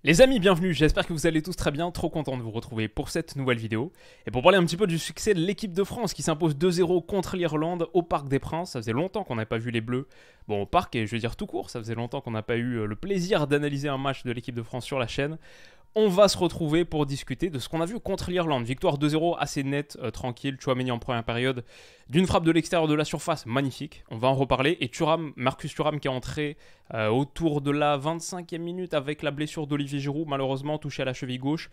Les amis, bienvenue, j'espère que vous allez tous très bien, trop content de vous retrouver pour cette nouvelle vidéo. Et pour parler un petit peu du succès de l'équipe de France qui s'impose 2-0 contre l'Irlande au Parc des Princes, ça faisait longtemps qu'on n'avait pas vu les Bleus, bon au parc et je veux dire tout court, ça faisait longtemps qu'on n'a pas eu le plaisir d'analyser un match de l'équipe de France sur la chaîne. On va se retrouver pour discuter de ce qu'on a vu contre l'Irlande. Victoire 2-0 assez nette, tranquille. Tchouaméni en première période, d'une frappe de l'extérieur de la surface, magnifique. On va en reparler. Et Thuram, Marcus Thuram qui est entré autour de la 25e minute avec la blessure d'Olivier Giroud, malheureusement touché à la cheville gauche.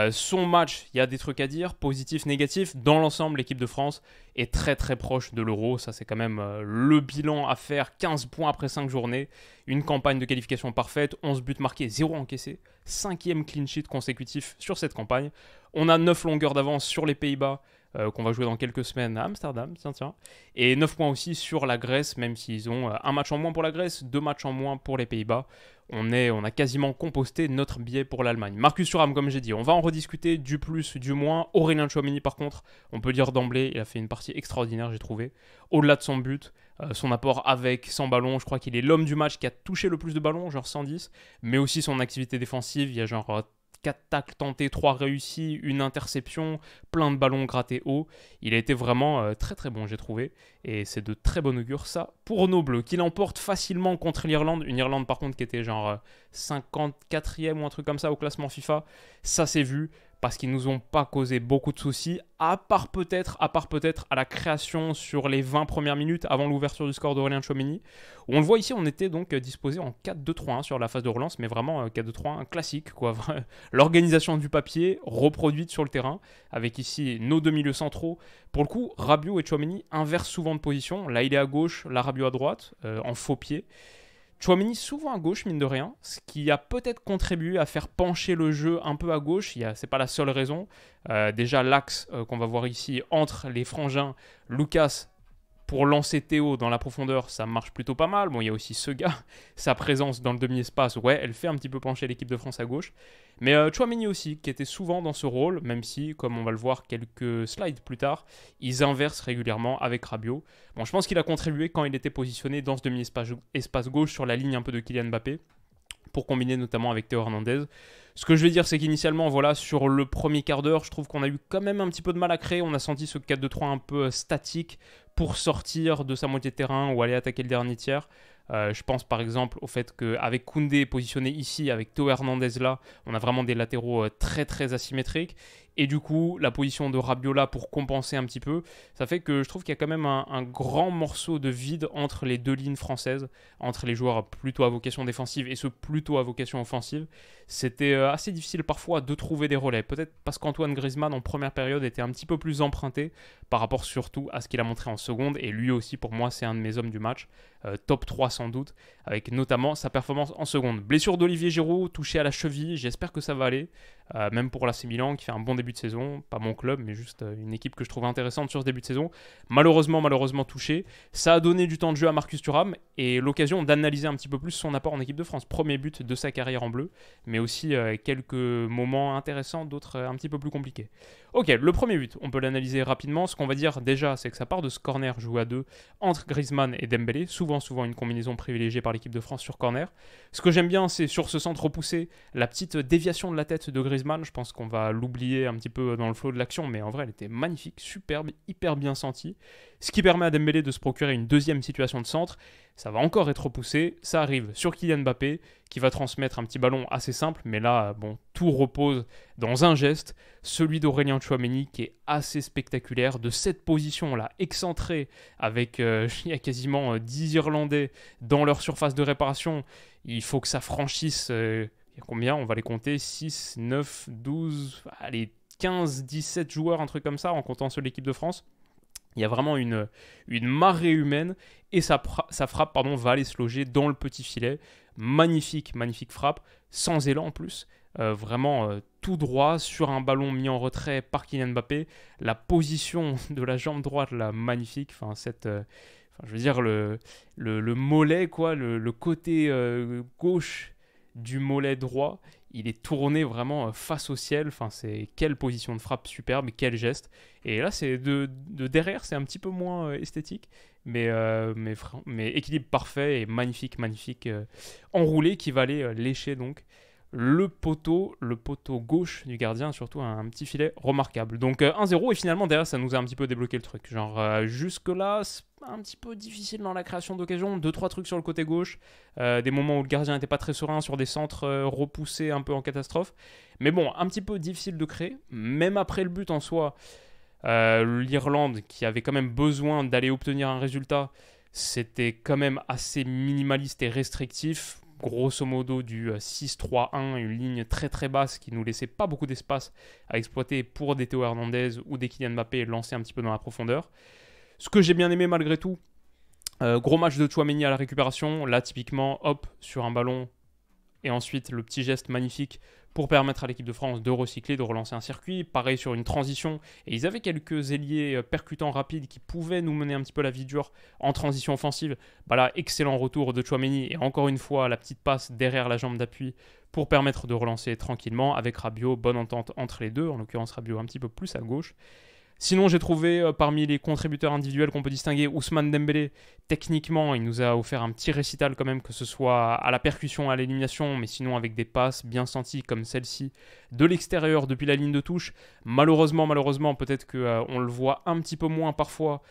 Son match, il y a des trucs à dire, positif, négatif. Dans l'ensemble, l'équipe de France est très très proche de l'Euro. Ça c'est quand même le bilan à faire. 15 points après 5 journées. Une campagne de qualification parfaite, 11 buts marqués, 0 encaissés. 5e clean sheet consécutif sur cette campagne. On a 9 longueurs d'avance sur les Pays-Bas, qu'on va jouer dans quelques semaines à Amsterdam, tiens. Et 9 points aussi sur la Grèce, même s'ils ont un match en moins pour la Grèce, 2 matchs en moins pour les Pays-Bas. On a quasiment composté notre billet pour l'Allemagne. Marcus Thuram, comme j'ai dit, on va en rediscuter du plus, du moins. Aurélien Tchouaméni, par contre, on peut dire d'emblée, il a fait une partie extraordinaire, j'ai trouvé. Au-delà de son but, son apport avec, sans ballon, je crois qu'il est l'homme du match qui a touché le plus de ballons, genre 110, mais aussi son activité défensive, il y a genre 4 tacles tentés, 3 réussis, une interception, plein de ballons grattés haut. Il a été vraiment très très bon, j'ai trouvé. Et c'est de très bon augure, ça, pour nos Bleus, qui l'emportent facilement contre l'Irlande. Une Irlande, par contre, qui était genre 54e ou un truc comme ça au classement FIFA. Ça s'est vu, parce qu'ils nous ont pas causé beaucoup de soucis, à part peut-être à la création sur les 20 premières minutes avant l'ouverture du score d'Aurélien Tchouaméni. Où on le voit ici, on était donc disposé en 4-2-3-1 sur la phase de relance, mais vraiment 4-2-3-1 classique, quoi. L'organisation du papier reproduite sur le terrain, avec ici nos deux milieux centraux. Pour le coup, Rabiot et Tchouaméni inversent souvent de position. Là, il est à gauche, là, Rabiot à droite, en faux pied. Tchouaméni souvent à gauche, mine de rien, ce qui a peut-être contribué à faire pencher le jeu un peu à gauche. C'est pas la seule raison. Déjà, l'axe qu'on va voir ici entre les frangins, Lucas pour lancer Théo dans la profondeur, ça marche plutôt pas mal. Bon, il y a aussi ce gars, sa présence dans le demi-espace, ouais, elle fait un petit peu pencher l'équipe de France à gauche. Mais Tchouaméni aussi, qui était souvent dans ce rôle, même si, comme on va le voir quelques slides plus tard, ils inversent régulièrement avec Rabiot. Bon, je pense qu'il a contribué quand il était positionné dans ce demi-espace gauche sur la ligne un peu de Kylian Mbappé, pour combiner notamment avec Théo Hernandez. Ce que je veux dire, c'est qu'initialement, voilà, sur le premier quart d'heure, je trouve qu'on a eu quand même un petit peu de mal à créer. On a senti ce 4-2-3 un peu statique pour sortir de sa moitié de terrain ou aller attaquer le dernier tiers. Je pense par exemple au fait qu'avec Koundé positionné ici, avec Théo Hernandez là, on a vraiment des latéraux très très asymétriques. Et du coup, la position de Rabiot là pour compenser un petit peu, ça fait que je trouve qu'il y a quand même un grand morceau de vide entre les deux lignes françaises, entre les joueurs plutôt à vocation défensive et ceux plutôt à vocation offensive. C'était assez difficile parfois de trouver des relais. Peut-être parce qu'Antoine Griezmann en première période était un petit peu plus emprunté par rapport surtout à ce qu'il a montré en seconde. Et lui aussi, pour moi, c'est un de mes hommes du match. Top 3 sans doute, avec notamment sa performance en seconde. Blessure d'Olivier Giroud, touché à la cheville, j'espère que ça va aller. Même pour l'AC Milan qui fait un bon début de saison, pas mon club mais juste une équipe que je trouve intéressante sur ce début de saison, malheureusement touché. Ça a donné du temps de jeu à Marcus Thuram et l'occasion d'analyser un petit peu plus son apport en équipe de France. Premier but de sa carrière en bleu, mais aussi quelques moments intéressants, d'autres un petit peu plus compliqués. Ok, le premier but, on peut l'analyser rapidement. Ce qu'on va dire déjà, c'est que ça part de ce corner joué à deux entre Griezmann et Dembélé, souvent une combinaison privilégiée par l'équipe de France sur corner. Ce que j'aime bien, c'est sur ce centre repoussé, la petite déviation de la tête de Griezmann. Je pense qu'on va l'oublier un petit peu dans le flow de l'action, mais en vrai, elle était magnifique, superbe, hyper bien sentie. Ce qui permet à Dembélé de se procurer une deuxième situation de centre. Ça va encore être repoussé, ça arrive sur Kylian Mbappé, qui va transmettre un petit ballon assez simple, mais là, bon, tout repose dans un geste, celui d'Aurélien Tchouaméni, qui est assez spectaculaire, de cette position-là, excentrée, avec il y a quasiment 10 Irlandais dans leur surface de réparation. Il faut que ça franchisse, il y a combien? On va les compter, 6, 9, 12, allez, 15, 17 joueurs, un truc comme ça, en comptant ceux de l'équipe de France. Il y a vraiment une marée humaine et sa frappe va aller se loger dans le petit filet. Magnifique frappe, sans élan en plus. Vraiment tout droit sur un ballon mis en retrait par Kylian Mbappé. La position de la jambe droite, là, magnifique. Je veux dire, le mollet, quoi, le côté gauche du mollet droit, il est tourné vraiment face au ciel. Enfin, c'est quelle position de frappe superbe, quel geste. Et là, c'est de derrière, c'est un petit peu moins esthétique, mais équilibre parfait et magnifique enroulé qui va aller lécher donc le poteau gauche du gardien, surtout un petit filet remarquable. Donc 1-0 et finalement derrière ça nous a un petit peu débloqué le truc. Genre jusque là c'est un petit peu difficile dans la création d'occasion, 2-3 trucs sur le côté gauche, des moments où le gardien n'était pas très serein sur des centres repoussés un peu en catastrophe. Mais bon, un petit peu difficile de créer, même après le but en soi. L'Irlande qui avait quand même besoin d'aller obtenir un résultat, c'était quand même assez minimaliste et restrictif. Grosso modo du 6-3-1, une ligne très très basse qui nous laissait pas beaucoup d'espace à exploiter pour des Théo Hernandez ou des Kylian Mbappé lancés un petit peu dans la profondeur. Ce que j'ai bien aimé malgré tout, gros match de Tchouaméni à la récupération, là typiquement hop sur un ballon et ensuite le petit geste magnifique pour permettre à l'équipe de France de recycler, de relancer un circuit. Pareil sur une transition. Et ils avaient quelques ailiers percutants rapides qui pouvaient nous mener un petit peu la vie dure en transition offensive. Bah là, excellent retour de Tchouaméni. Et encore une fois, la petite passe derrière la jambe d'appui pour permettre de relancer tranquillement avec Rabiot. Bonne entente entre les deux. En l'occurrence, Rabiot un petit peu plus à gauche. Sinon, j'ai trouvé parmi les contributeurs individuels qu'on peut distinguer Ousmane Dembélé. Techniquement, il nous a offert un petit récital quand même, que ce soit à la percussion, à l'élimination, mais sinon avec des passes bien senties comme celle-ci de l'extérieur depuis la ligne de touche. Malheureusement, peut-être qu'on le voit un petit peu moins parfois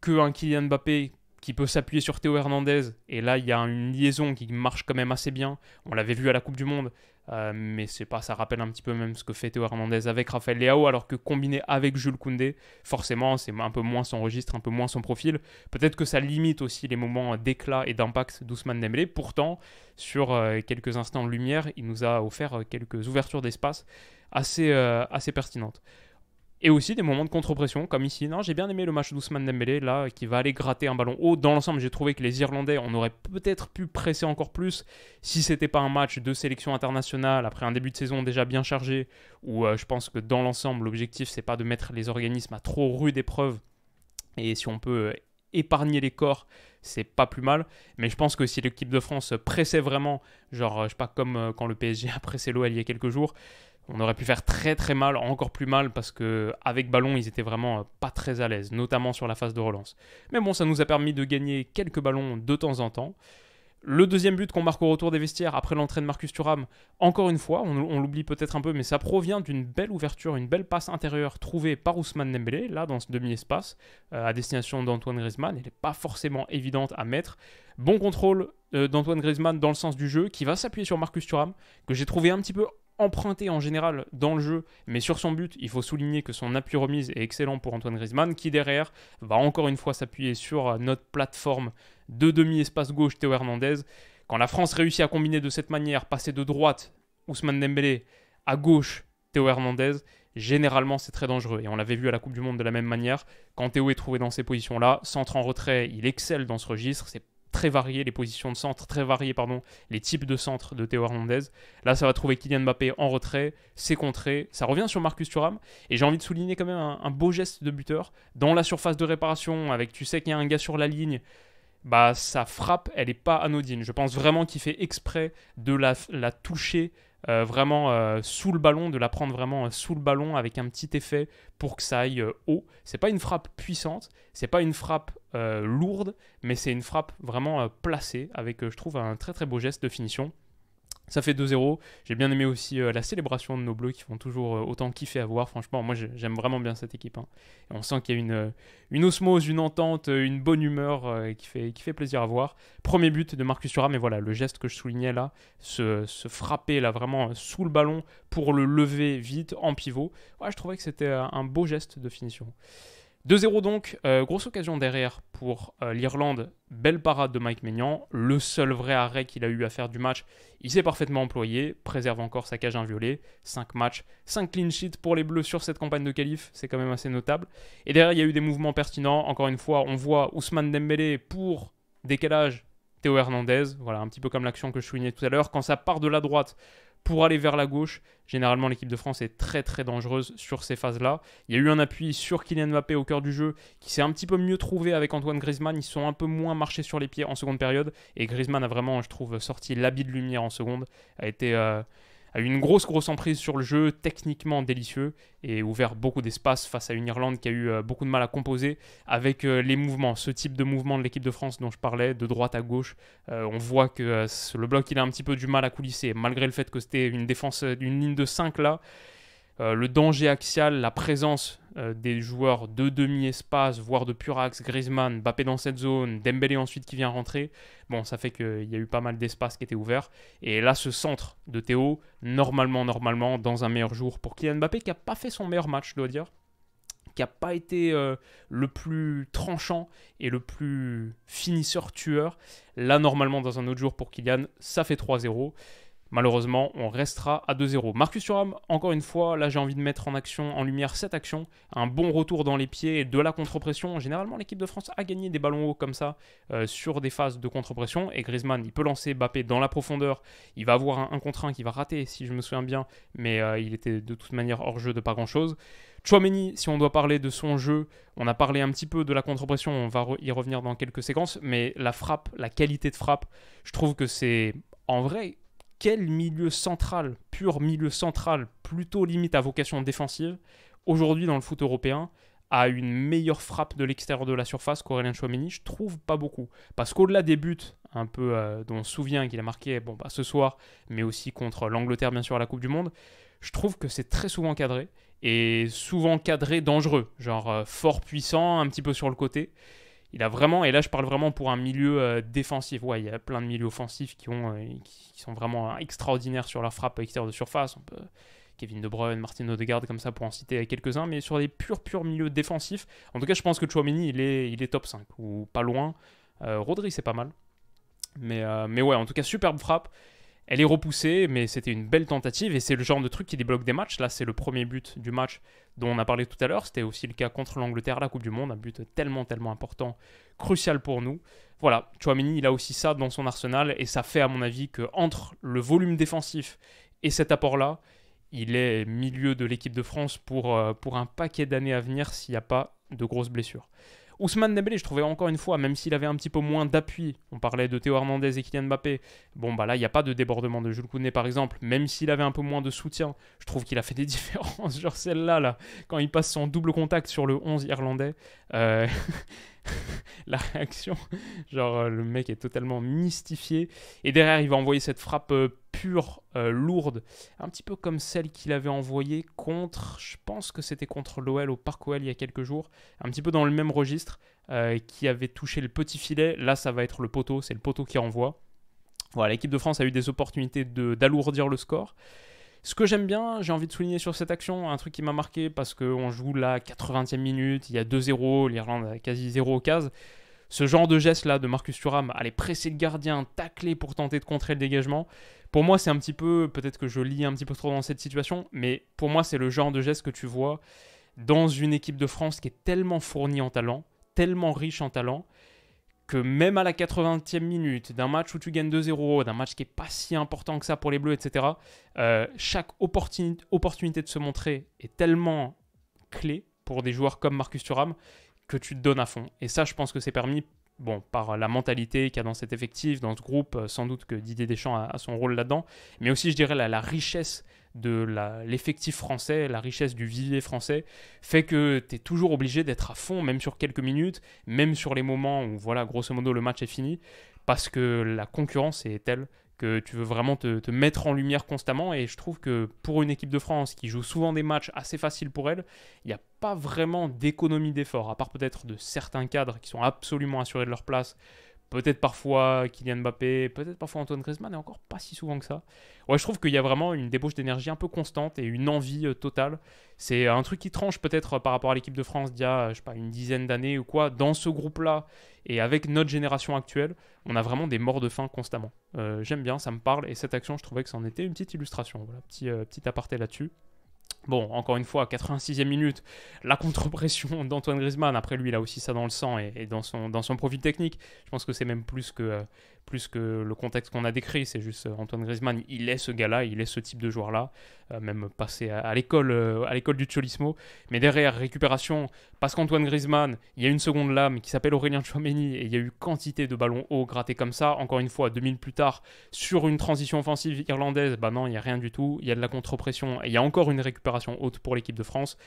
qu'un Kylian Mbappé qui peut s'appuyer sur Théo Hernandez. Et là, il y a une liaison qui marche quand même assez bien. On l'avait vu à la Coupe du Monde. Mais c'est pas, ça rappelle un petit peu même ce que fait Théo Hernandez avec Raphaël Leao, alors que combiné avec Jules Koundé, forcément c'est un peu moins son registre, un peu moins son profil. Peut-être que ça limite aussi les moments d'éclat et d'impact d'Ousmane Dembélé. Pourtant, sur quelques instants de lumière, il nous a offert quelques ouvertures d'espace assez pertinentes. Et aussi des moments de contre-pression, comme ici. Non, j'ai bien aimé le match d'Ousmane Dembélé, là, qui va aller gratter un ballon haut. Dans l'ensemble, j'ai trouvé que les Irlandais, on aurait peut-être pu presser encore plus si c'était pas un match de sélection internationale, après un début de saison déjà bien chargé, où je pense que dans l'ensemble, l'objectif, c'est pas de mettre les organismes à trop rude épreuve. Et si on peut épargner les corps, c'est pas plus mal. Mais je pense que si l'équipe de France pressait vraiment, genre, je sais pas, comme quand le PSG a pressé l'OL il y a quelques jours, on aurait pu faire très très mal, encore plus mal, parce qu'avec ballon, ils étaient vraiment pas très à l'aise, notamment sur la phase de relance. Mais bon, ça nous a permis de gagner quelques ballons de temps en temps. Le deuxième but qu'on marque au retour des vestiaires après l'entrée de Marcus Thuram, encore une fois, on l'oublie peut-être un peu, mais ça provient d'une belle ouverture, une belle passe intérieure trouvée par Ousmane Dembélé, là dans ce demi-espace, à destination d'Antoine Griezmann. Elle n'est pas forcément évidente à mettre. Bon contrôle d'Antoine Griezmann dans le sens du jeu, qui va s'appuyer sur Marcus Thuram, que j'ai trouvé un petit peu emprunté en général dans le jeu, mais sur son but, il faut souligner que son appui remise est excellent pour Antoine Griezmann, qui derrière va encore une fois s'appuyer sur notre plateforme de demi-espace gauche Théo Hernandez. Quand la France réussit à combiner de cette manière, passer de droite Ousmane Dembélé à gauche Théo Hernandez, généralement c'est très dangereux. Et on l'avait vu à la Coupe du Monde de la même manière. Quand Théo est trouvé dans ces positions-là, centre en retrait, il excelle dans ce registre. C'est très varié, les positions de centre, très variées, pardon, les types de centre de Théo Hernandez. Là, ça va trouver Kylian Mbappé en retrait, c'est contré, ça revient sur Marcus Thuram. Et j'ai envie de souligner quand même un beau geste de buteur dans la surface de réparation, avec tu sais qu'il y a un gars sur la ligne. Bah, sa frappe, elle n'est pas anodine. Je pense vraiment qu'il fait exprès de la toucher vraiment sous le ballon, de la prendre vraiment sous le ballon avec un petit effet pour que ça aille haut. C'est pas une frappe puissante, c'est pas une frappe lourde, mais c'est une frappe vraiment placée avec, je trouve, un très très beau geste de finition. Ça fait 2-0. J'ai bien aimé aussi la célébration de nos Bleus qui font toujours autant kiffer à voir. Franchement, moi j'aime vraiment bien cette équipe. Hein. Et on sent qu'il y a une osmose, une entente, une bonne humeur qui fait plaisir à voir. Premier but de Marcus Thuram, mais voilà, le geste que je soulignais là, se frapper là vraiment sous le ballon pour le lever vite en pivot. Ouais, je trouvais que c'était un beau geste de finition. 2-0 donc, grosse occasion derrière pour l'Irlande, belle parade de Mike Maignan, le seul vrai arrêt qu'il a eu à faire du match, il s'est parfaitement employé, préserve encore sa cage inviolée, 5 matchs, 5 clean sheets pour les Bleus sur cette campagne de qualif, c'est quand même assez notable. Et derrière il y a eu des mouvements pertinents, encore une fois on voit Ousmane Dembélé pour décalage Théo Hernandez, voilà un petit peu comme l'action que je soulignais tout à l'heure, quand ça part de la droite, pour aller vers la gauche, généralement l'équipe de France est très très dangereuse sur ces phases-là. Il y a eu un appui sur Kylian Mbappé au cœur du jeu qui s'est un petit peu mieux trouvé avec Antoine Griezmann. Ils sont un peu moins marchés sur les pieds en seconde période. Et Griezmann a vraiment, je trouve, sorti l'habit de lumière en seconde. A a eu une grosse emprise sur le jeu, techniquement délicieux, et ouvert beaucoup d'espace face à une Irlande qui a eu beaucoup de mal à composer avec les mouvements, ce type de mouvement de l'équipe de France dont je parlais, de droite à gauche. On voit que le bloc il a un petit peu du mal à coulisser, malgré le fait que c'était une défense d'une ligne de 5 là. Le danger axial, la présence des joueurs de demi-espace, voire de pur axe, Griezmann, Mbappé dans cette zone, Dembélé ensuite qui vient rentrer, bon, ça fait qu'il y a eu pas mal d'espace qui était ouvert. Et là, ce centre de Théo, normalement, dans un meilleur jour pour Kylian Mbappé, qui n'a pas fait son meilleur match, je dois dire, qui n'a pas été le plus tranchant et le plus finisseur-tueur. Là, normalement, dans un autre jour pour Kylian, ça fait 3-0. Malheureusement, on restera à 2-0. Marcus Thuram, encore une fois, là j'ai envie de mettre en lumière cette action. Un bon retour dans les pieds et de la contre-pression. Généralement, l'équipe de France a gagné des ballons hauts comme ça sur des phases de contre-pression. Et Griezmann, il peut lancer Mbappé dans la profondeur. Il va avoir un contre 1 qui va rater, si je me souviens bien. Mais il était de toute manière hors jeu de pas grand-chose. Tchouaméni, si on doit parler de son jeu, on a parlé un petit peu de la contre-pression, on va y revenir dans quelques séquences. Mais la frappe, la qualité de frappe, je trouve que c'est en vrai... Quel milieu central, pur milieu central, plutôt limite à vocation défensive, aujourd'hui dans le foot européen, a une meilleure frappe de l'extérieur de la surface qu'Aurélien Tchouaméni? Je trouve pas beaucoup. Parce qu'au-delà des buts, un peu dont on se souvient qu'il a marqué ce soir, mais aussi contre l'Angleterre bien sûr à la Coupe du Monde, je trouve que c'est très souvent cadré, et souvent cadré dangereux, genre fort puissant, un petit peu sur le côté. Il a vraiment, et là je parle vraiment pour un milieu défensif. Ouais, il y a plein de milieux offensifs qui sont vraiment extraordinaires sur leur frappe extérieure de surface. On peut Kevin De Bruyne, Martin Odegaard, comme ça pour en citer quelques-uns, mais sur des purs milieux défensifs. En tout cas, je pense que Tchouaméni, il est top 5, ou pas loin. Rodri, c'est pas mal. Mais ouais, en tout cas, superbe frappe. Elle est repoussée, mais c'était une belle tentative et c'est le genre de truc qui débloque des matchs. Là, c'est le premier but du match dont on a parlé tout à l'heure. C'était aussi le cas contre l'Angleterre à la Coupe du Monde, un but tellement important, crucial pour nous. Voilà, Tchouaméni, il a aussi ça dans son arsenal et ça fait à mon avis qu'entre le volume défensif et cet apport-là, il est milieu de l'équipe de France pour un paquet d'années à venir s'il n'y a pas de grosses blessures. Ousmane Dembélé, je trouvais encore une fois, même s'il avait un petit peu moins d'appui, on parlait de Théo Hernandez et Kylian Mbappé, là il n'y a pas de débordement de Jules Koundé par exemple, même s'il avait un peu moins de soutien, je trouve qu'il a fait des différences, genre celle-là, là, quand il passe son double contact sur le 11 irlandais, la réaction, genre le mec est totalement mystifié, et derrière il va envoyer cette frappe pure, lourde, un petit peu comme celle qu'il avait envoyée contre, je pense que c'était contre l'OL au Parc OL il y a quelques jours, un petit peu dans le même registre, qui avait touché le petit filet. Là ça va être le poteau, c'est le poteau qui renvoie. Voilà, l'équipe de France a eu des opportunités d'alourdir le score. Ce que j'aime bien, j'ai envie de souligner sur cette action, un truc qui m'a marqué parce qu'on joue la 80e minute, il y a 2-0, l'Irlande a quasi 0 occasion. Ce genre de geste-là de Marcus Thuram, aller presser le gardien, tacler pour tenter de contrer le dégagement, pour moi c'est un petit peu, peut-être que je lis un petit peu trop dans cette situation, mais pour moi c'est le genre de geste que tu vois dans une équipe de France qui est tellement fournie en talent, tellement riche en talent, que même à la 80e minute, d'un match où tu gagnes 2-0, d'un match qui n'est pas si important que ça pour les Bleus, etc., chaque opportunité de se montrer est tellement clé pour des joueurs comme Marcus Thuram que tu te donnes à fond. Et ça, je pense que c'est permis par la mentalité qu'il y a dans cet effectif, dans ce groupe, sans doute que Didier Deschamps a son rôle là-dedans, mais aussi, je dirais, la richesse de l'effectif français, la richesse du vivier français, fait que tu es toujours obligé d'être à fond, même sur quelques minutes, même sur les moments où, grosso modo, le match est fini, parce que la concurrence est telle que tu veux vraiment te mettre en lumière constamment. Et je trouve que pour une équipe de France qui joue souvent des matchs assez faciles pour elle, il n'y a pas vraiment d'économie d'effort, à part peut-être de certains cadres qui sont absolument assurés de leur place. Peut-être parfois Kylian Mbappé, peut-être parfois Antoine Griezmann, et encore pas si souvent que ça. Ouais, je trouve qu'il y a vraiment une débauche d'énergie un peu constante et une envie totale. C'est un truc qui tranche peut-être par rapport à l'équipe de France d'il y a, je sais pas, une dizaine d'années ou quoi. Dans ce groupe-là, et avec notre génération actuelle, on a vraiment des morts de faim constamment. J'aime bien, ça me parle, et cette action, je trouvais que c'en était une petite illustration. Voilà, petit aparté là-dessus. Bon, encore une fois, 86e minute, la contre-pression d'Antoine Griezmann. Après, lui, il a aussi ça dans le sang et dans son profil technique. Je pense que c'est même plus que le contexte qu'on a décrit. C'est juste Antoine Griezmann, il est ce gars-là, il est ce type de joueur-là. Même passé à l'école du Cholismo. Mais derrière, récupération, parce qu'Antoine Griezmann, il y a une seconde lame qui s'appelle Aurélien Tchouaméni et il y a eu quantité de ballons hauts grattés comme ça. Encore une fois, 2 minutes plus tard, sur une transition offensive irlandaise, bah non, il n'y a rien du tout. Il y a de la contre-pression et il y a encore une récupération haute pour l'équipe de France.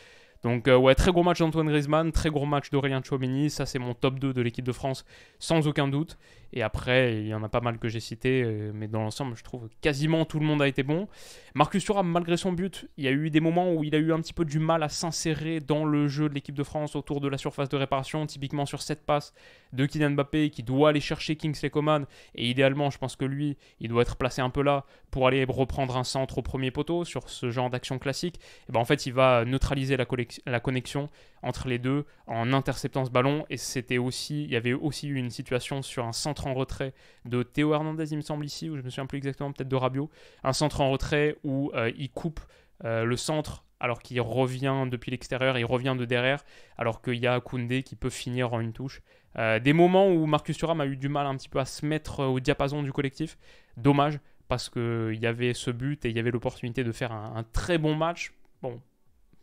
Donc ouais, très gros match d'Antoine Griezmann, très gros match d'Aurélien Tchouaméni, ça c'est mon top 2 de l'équipe de France sans aucun doute. Et après, il y en a pas mal que j'ai cités, mais dans l'ensemble, je trouve que quasiment tout le monde a été bon. Marcus Thuram, malgré son but, il y a eu des moments où il a eu un petit peu du mal à s'insérer dans le jeu de l'équipe de France autour de la surface de réparation, typiquement sur cette passe de Kylian Mbappé qui doit aller chercher Kingsley Coman. Et idéalement, je pense que lui, il doit être placé un peu là pour aller reprendre un centre au premier poteau sur ce genre d'action classique. Et ben en fait, il va neutraliser la connexion entre les deux en interceptant ce ballon. Et il y avait aussi eu une situation sur un centre en retrait de Théo Hernandez, il me semble ici, ou je me souviens plus exactement, peut-être de Rabiot. Un centre en retrait où il coupe le centre alors qu'il revient depuis l'extérieur, il revient de derrière, alors qu'il y a Koundé qui peut finir en une touche. Des moments où Marcus Thuram a eu du mal un petit peu à se mettre au diapason du collectif. Dommage, parce qu'il y avait ce but et il y avait l'opportunité de faire un très bon match. Bon,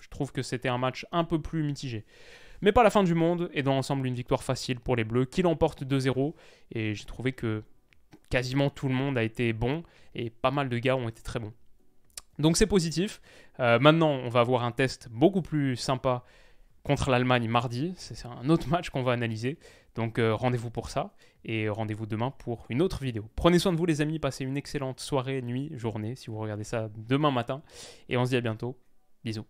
je trouve que c'était un match un peu plus mitigé. Mais pas la fin du monde, et dans l'ensemble, une victoire facile pour les Bleus, qui l'emportent 2-0. Et j'ai trouvé que quasiment tout le monde a été bon, et pas mal de gars ont été très bons. Donc c'est positif. Maintenant, on va avoir un test beaucoup plus sympa contre l'Allemagne mardi. C'est un autre match qu'on va analyser. Donc rendez-vous pour ça, et rendez-vous demain pour une autre vidéo. Prenez soin de vous les amis, passez une excellente soirée, nuit, journée, si vous regardez ça demain matin. Et on se dit à bientôt. Bisous.